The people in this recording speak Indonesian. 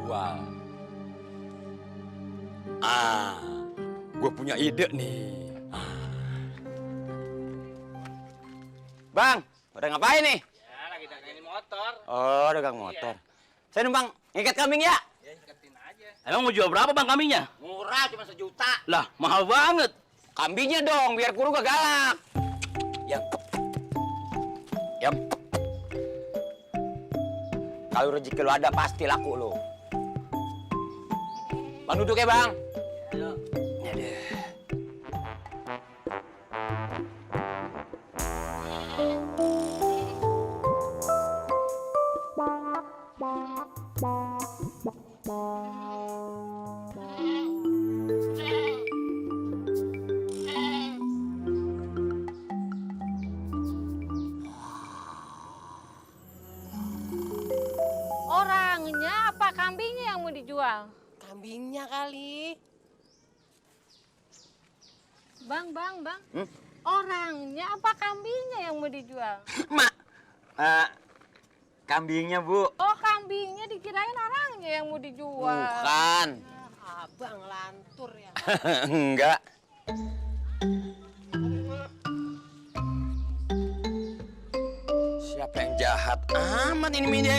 dijual. Gue punya ide nih. Bang, udah ngapain nih? Ya, lagi dagangin motor. Oh, dagang motor. Saya numpang ngikat kambing ya? Ya, iketin aja. Emang mau jual berapa bang kambingnya? Murah, cuma 1 juta. Lah, mahal banget. Kambingnya dong, biar guru gak galak. Yam. Yam. Kalau rezeki lo ada, pasti laku lo. Bang duduk ya, Bang. Ayo. Orangnya apa kambingnya yang mau dijual? Kambingnya kali. Bang. Hmm? Orangnya apa kambingnya yang mau dijual? Mak, kambingnya, Bu. Oh, kambingnya dikirain orangnya yang mau dijual. Bukan. Abang lantur ya. Enggak. Siapa yang jahat amat ini media?